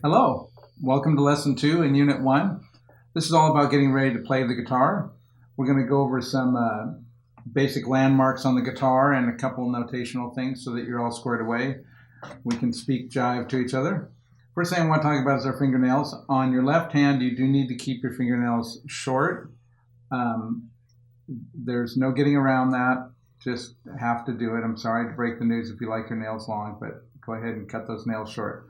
Hello, welcome to Lesson 2 in Unit 1. This is all about getting ready to play the guitar. We're going to go over some basic landmarks on the guitar and a couple notational things so that you're all squared away. We can speak jive to each other. First thing I want to talk about is our fingernails. On your left hand, you do need to keep your fingernails short. There's no getting around that. Just have to do it. I'm sorry to break the news if you like your nails long, but go ahead and cut those nails short.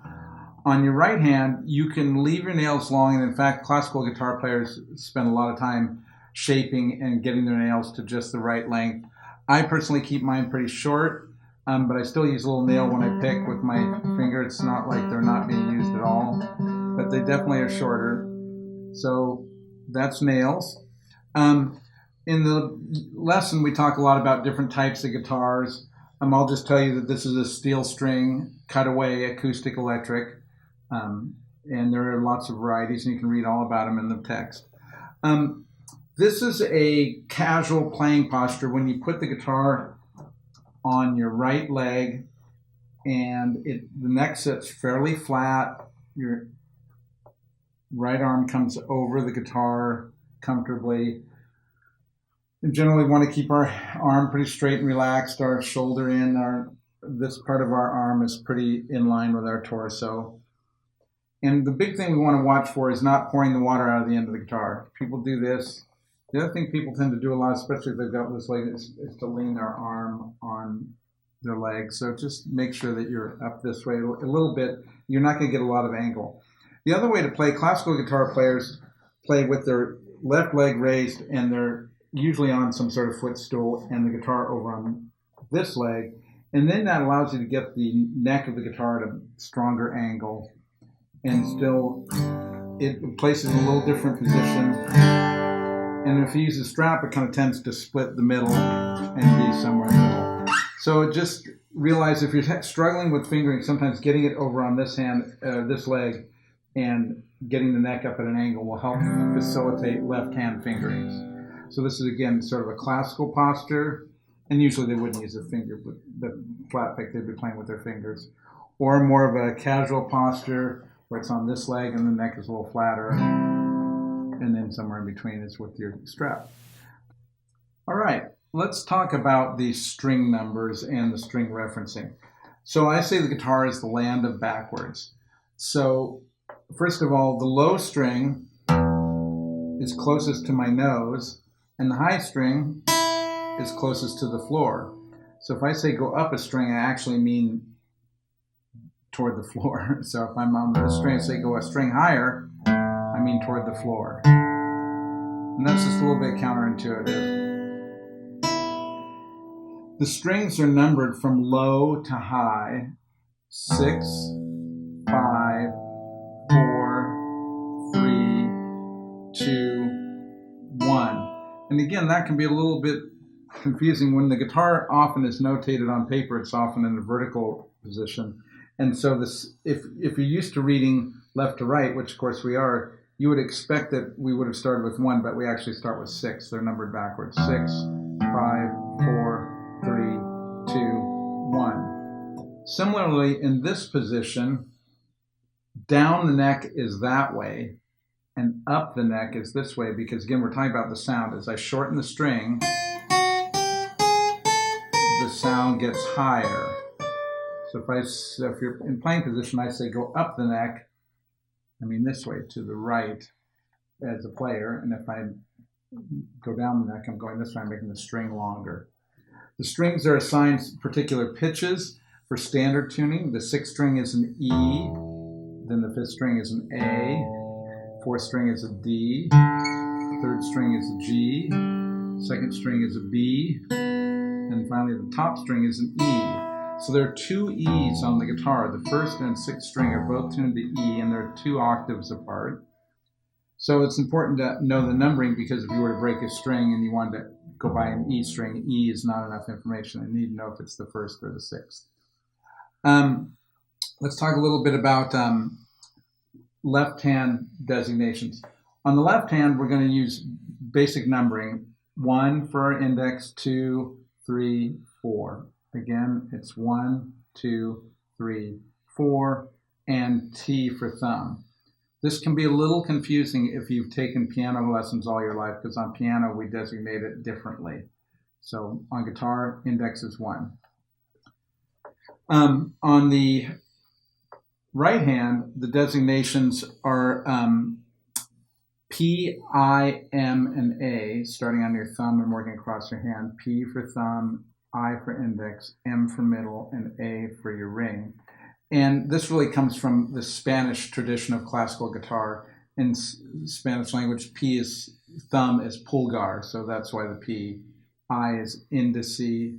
On your right hand, you can leave your nails long, and in fact, classical guitar players spend a lot of time shaping and getting their nails to just the right length. I personally keep mine pretty short, but I still use a little nail when I pick with my finger. It's not like they're not being used at all, but they definitely are shorter. So that's nails. In the lesson, we talk a lot about different types of guitars. I'll just tell you that this is a steel string, cutaway, acoustic, electric. And there are lots of varieties, and you can read all about them in the text. This is a casual playing posture when you put the guitar on your right leg, and the neck sits fairly flat. Your right arm comes over the guitar comfortably. We generally want to keep our arm pretty straight and relaxed, our shoulder in. This part of our arm is pretty in line with our torso. And the big thing we want to watch for is not pouring the water out of the end of the guitar. People do this. The other thing people tend to do a lot, especially if they've got this leg, is to lean their arm on their leg. So just make sure that you're up this way a little bit. You're not going to get a lot of angle. The other way to play, classical guitar players play with their left leg raised, and they're usually on some sort of footstool, and the guitar over on this leg. And then that allows you to get the neck of the guitar at a stronger angle. And still, it places in a little different position. And if you use a strap, it kind of tends to split the middle and be somewhere in the middle. So just realize if you're struggling with fingering, sometimes getting it over on this hand, this leg, and getting the neck up at an angle will help facilitate left-hand fingerings. So this is, again, sort of a classical posture. And usually they wouldn't use a finger, but the flat pick, they'd be playing with their fingers. Or more of a casual posture, where it's on this leg and the neck is a little flatter, and then somewhere in between is with your strap. All right, let's talk about the string numbers and the string referencing. So I say the guitar is the land of backwards. So first of all, the low string is closest to my nose, and the high string is closest to the floor. So if I say go up a string, I actually mean toward the floor. So if I'm on the string and say go a string higher, I mean toward the floor. And that's just a little bit counterintuitive. The strings are numbered from low to high. 6, 5, 4, 3, 2, 1. And again, that can be a little bit confusing. When the guitar often is notated on paper, it's often in a vertical position. And so this, if you're used to reading left to right, which of course we are, you would expect that we would have started with 1, but we actually start with 6. They're numbered backwards. 6, 5, 4, 3, 2, 1. Similarly, in this position, down the neck is that way, and up the neck is this way, because again, we're talking about the sound. As I shorten the string, the sound gets higher. So if you're in playing position, I say go up the neck, I mean this way to the right as a player. And if I go down the neck, I'm going this way, I'm making the string longer. The strings are assigned particular pitches for standard tuning. The 6th string is an E, then the 5th string is an A, 4th string is a D, 3rd string is a G, 2nd string is a B, and finally the top string is an E. So there are 2 E's on the guitar. The 1st and 6th string are both tuned to E, and they're 2 octaves apart. So it's important to know the numbering, because if you were to break a string and you wanted to go by an E string, E is not enough information. I need to know if it's the 1st or the 6th. Let's talk a little bit about left-hand designations. On the left hand, we're going to use basic numbering. 1 for our index, 2, 3, 4. Again, it's 1, 2, 3, 4. and T for thumb. This can be a little confusing if you've taken piano lessons all your life, because on piano we designate it differently. So on guitar, index is 1. On the right hand, the designations are P, I, M, and A, starting on your thumb and working across your hand. P for thumb, I for index, M for middle, and A for your ring. And this really comes from the Spanish tradition of classical guitar. In Spanish language, P is thumb is pulgar, so that's why the P. I is indice,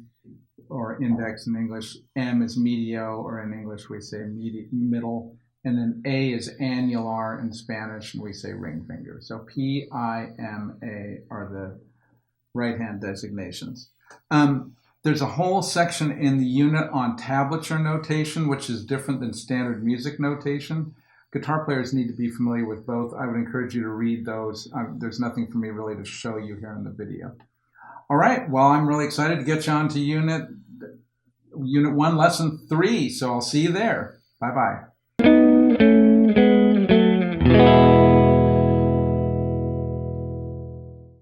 or index in English. M is medio, or in English we say middle. And then A is annular in Spanish, and we say ring finger. So P, I, M, A are the right-hand designations. There's a whole section in the unit on tablature notation, which is different than standard music notation. Guitar players need to be familiar with both. I would encourage you to read those. There's nothing for me really to show you here in the video. All right, well, I'm really excited to get you on to Unit 1, Lesson 3, so I'll see you there. Bye-bye.